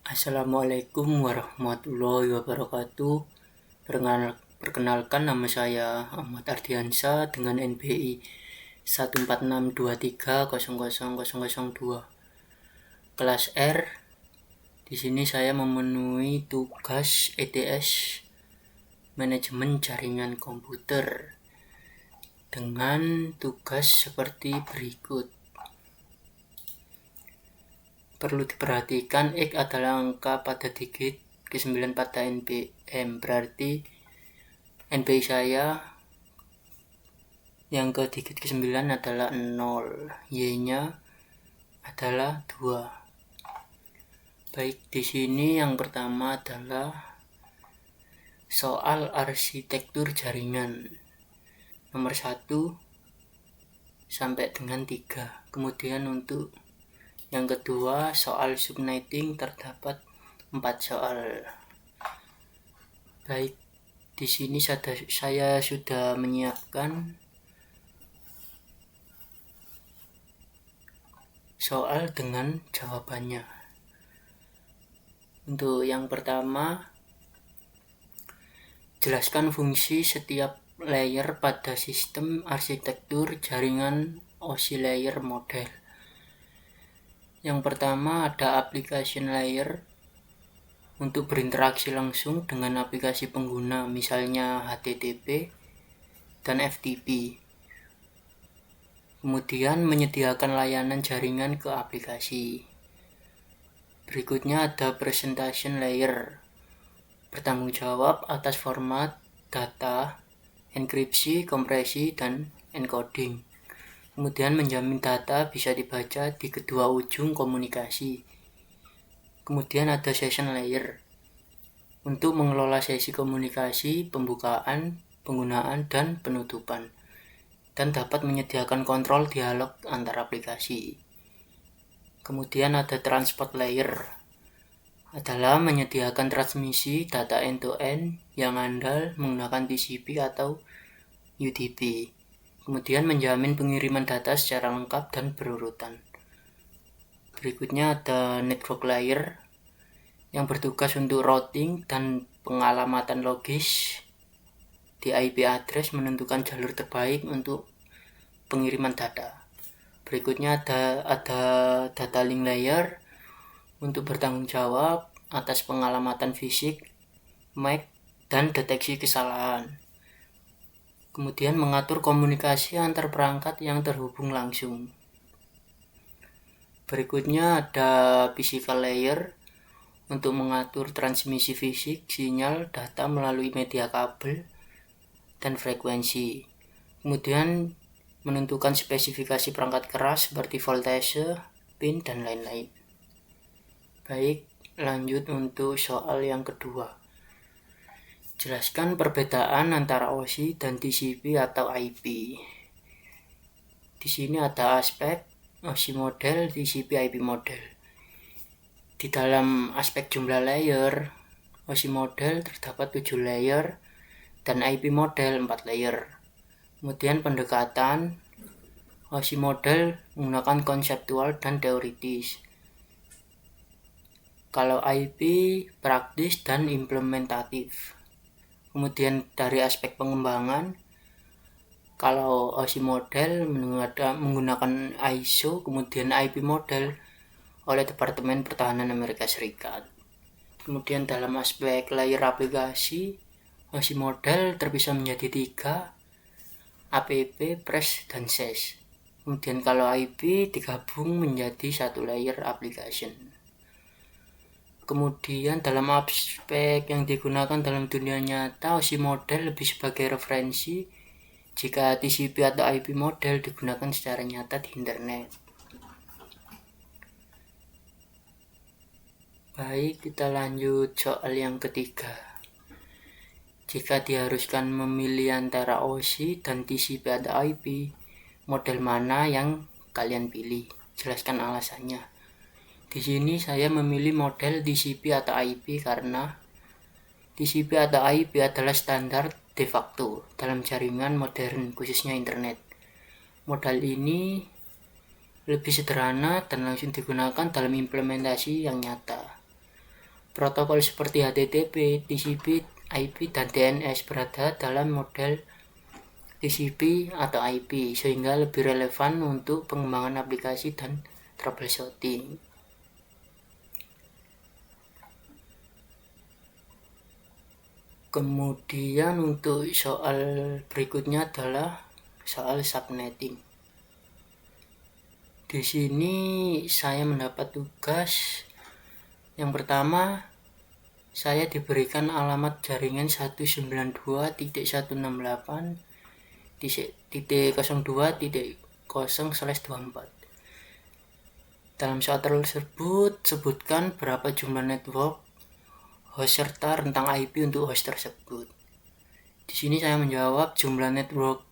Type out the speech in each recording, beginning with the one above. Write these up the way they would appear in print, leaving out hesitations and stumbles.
Assalamualaikum warahmatullahi wabarakatuh. Perkenalkan, nama saya Ahmad Ardiansa dengan NBI 14623000002. Kelas R. Di sini saya memenuhi tugas ETS Manajemen Jaringan Komputer dengan tugas seperti berikut. Perlu diperhatikan, X adalah angka pada digit ke-9 pada NPM, berarti NPI saya yang ke digit ke-9 adalah 0, Y-nya adalah 2. Baik, di sini yang pertama adalah soal arsitektur jaringan nomor 1 sampai dengan 3. Kemudian untuk yang kedua, soal subnetting terdapat 4 soal. Baik, di sini saya sudah menyiapkan soal dengan jawabannya. Untuk yang pertama, jelaskan fungsi setiap layer pada sistem arsitektur jaringan oscillator model. Yang pertama ada application layer untuk berinteraksi langsung dengan aplikasi pengguna, misalnya HTTP dan FTP. Kemudian menyediakan layanan jaringan ke aplikasi. Berikutnya ada presentation layer, bertanggung jawab atas format data, enkripsi, kompresi, dan encoding. Kemudian menjamin data bisa dibaca di kedua ujung komunikasi. Kemudian ada session layer untuk mengelola sesi komunikasi, pembukaan, penggunaan, dan penutupan, dan dapat menyediakan kontrol dialog antar aplikasi. Kemudian ada transport layer, adalah menyediakan transmisi data end-to-end yang andal menggunakan TCP atau UDP. Kemudian menjamin pengiriman data secara lengkap dan berurutan. Berikutnya ada network layer yang bertugas untuk routing dan pengalamatan logis di IP address, menentukan jalur terbaik untuk pengiriman data. Berikutnya ada data link layer untuk bertanggung jawab atas pengalamatan fisik, MAC, dan deteksi kesalahan. Kemudian mengatur komunikasi antar perangkat yang terhubung langsung. Berikutnya ada physical layer untuk mengatur transmisi fisik, sinyal, data melalui media kabel, dan frekuensi. Kemudian menentukan spesifikasi perangkat keras seperti voltase, pin, dan lain-lain. Baik, lanjut untuk soal yang kedua. Jelaskan perbedaan antara OSI dan TCP atau IP. Di sini ada aspek OSI model, TCP IP model. Di dalam aspek jumlah layer, OSI model terdapat 7 layer dan IP model 4 layer. Kemudian pendekatan OSI model menggunakan konseptual dan teoritis. Kalau IP praktis dan implementatif. Kemudian dari aspek pengembangan, kalau OSI model menggunakan ISO, kemudian IP model oleh Departemen Pertahanan Amerika Serikat. Kemudian dalam aspek layer aplikasi, OSI model terpisah menjadi 3, APP, PRES, dan SES. Kemudian kalau IP digabung menjadi satu layer application. Kemudian dalam aspek yang digunakan dalam dunia nyata, OSI model lebih sebagai referensi jika TCP atau IP model digunakan secara nyata di internet. Baik, kita lanjut soal yang ketiga. Jika diharuskan memilih antara OSI dan TCP atau IP, model mana yang kalian pilih? Jelaskan alasannya. Di sini saya memilih model TCP atau IP karena TCP atau IP adalah standar de facto dalam jaringan modern, khususnya internet. Model ini lebih sederhana dan langsung digunakan dalam implementasi yang nyata. Protokol seperti HTTP, TCP, IP, dan DNS berada dalam model TCP atau IP, sehingga lebih relevan untuk pengembangan aplikasi dan troubleshooting. Kemudian untuk soal berikutnya adalah soal subnetting. Di sini saya mendapat tugas yang pertama, saya diberikan alamat jaringan 192.168.02.0/24. Dalam soal tersebut, sebutkan berapa jumlah network host serta rentang IP untuk host tersebut. Di sini saya menjawab jumlah network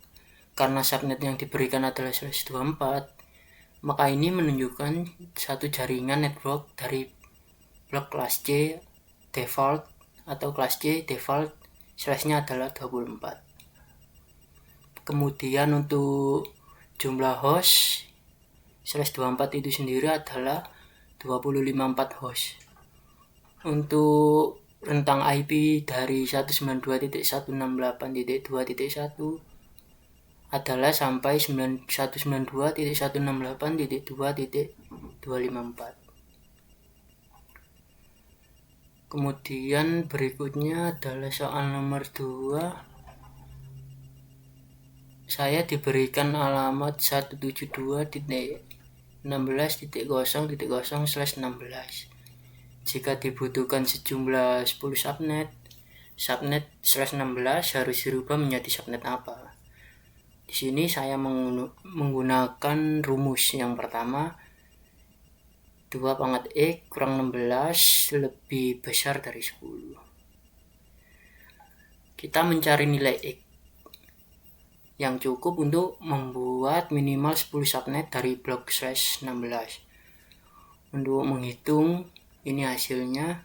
karena subnet yang diberikan adalah 124, maka ini menunjukkan satu jaringan network dari blok kelas C default atau kelas C default /nya adalah 24. Kemudian untuk jumlah host /24 itu sendiri adalah 2054 host. Untuk rentang IP dari 192.168.2.1 adalah sampai 192.168.2.254. Kemudian berikutnya adalah soal nomor 2. Saya diberikan alamat 172.16.0.0/16. Jika dibutuhkan sejumlah 10 subnet 16 harus dirubah menjadi subnet apa? Di sini saya menggunakan rumus yang pertama, 2 × X = 16 lebih besar dari 10. Kita mencari nilai X yang cukup untuk membuat minimal 10 subnet dari blok /16. Untuk menghitung ini hasilnya,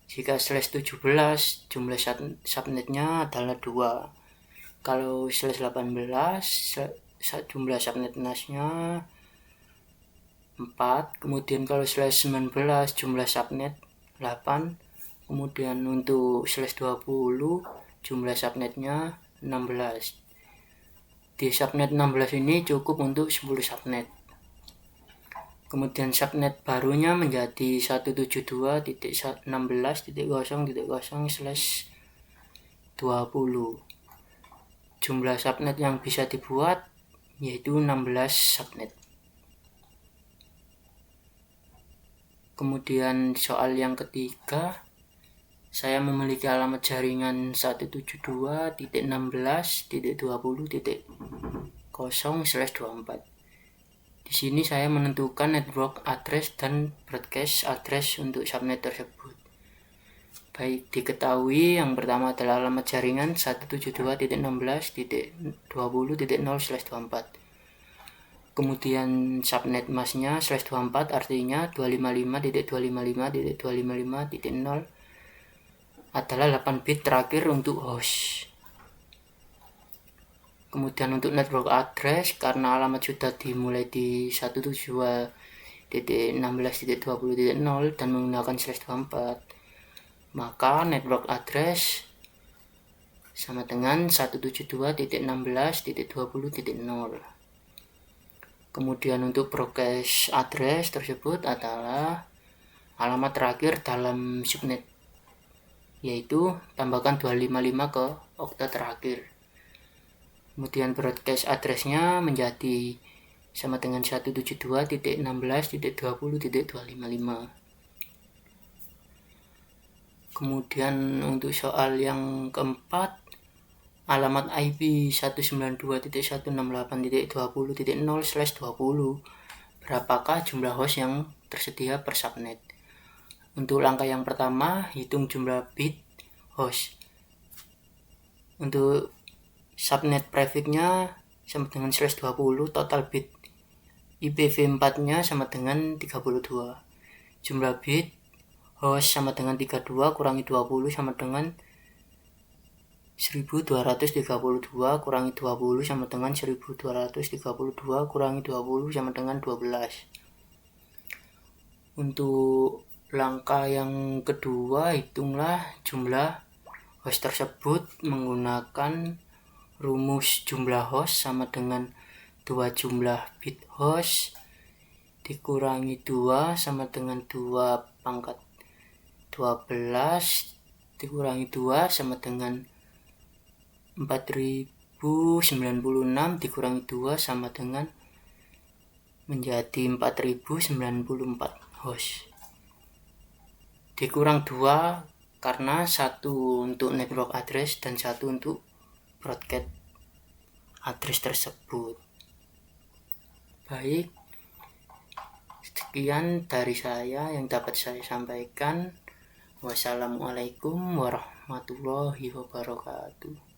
jika /17 jumlah subnetnya adalah 2. Kalau /18 jumlah subnetnya 4. Kemudian kalau /19 jumlah subnet 8. Kemudian untuk /20 jumlah subnetnya 16. Di subnet 16 ini cukup untuk 10 subnet. Kemudian subnet barunya menjadi 172.16.0.0/20. Jumlah subnet yang bisa dibuat yaitu 16 subnet. Kemudian soal yang ketiga, saya memiliki alamat jaringan 172.16.20.0/24. Di sini saya menentukan network address dan broadcast address untuk subnet tersebut. Baik diketahui, yang pertama adalah alamat jaringan 172.16.20.0/24. Kemudian subnet masknya /24 artinya 255.255.255.0 adalah 8 bit terakhir untuk host. Kemudian untuk network address, karena alamat sudah dimulai di 172.16.20.0 dan menggunakan /24, maka network address sama dengan 172.16.20.0. Kemudian untuk broadcast address tersebut adalah alamat terakhir dalam subnet, yaitu tambahkan 255 ke okta terakhir. Kemudian broadcast addressnya menjadi sama dengan 172.16.20.255. Kemudian untuk soal yang keempat, alamat IP 192.168.20.0/20. Berapakah jumlah host yang tersedia per subnet? Untuk langkah yang pertama, hitung jumlah bit host. Untuk subnet prefix-nya sama dengan /20, total bit IPv4 nya sama dengan 32. Jumlah bit host sama dengan 32 kurangi 20 sama dengan 1232 kurangi 20 sama dengan 1232 kurangi 20 sama dengan 12. Untuk Langkah yang kedua, hitunglah jumlah host tersebut menggunakan rumus jumlah host sama dengan 2 jumlah bit host dikurangi 2 sama dengan 2 pangkat 12 dikurangi 2 sama dengan 4096 dikurangi 2 sama dengan menjadi 4094 host. Dikurang 2 karena satu untuk network address dan satu untuk broadcast address tersebut. Baik, sekian dari saya yang dapat saya sampaikan. Wassalamualaikum warahmatullahi wabarakatuh.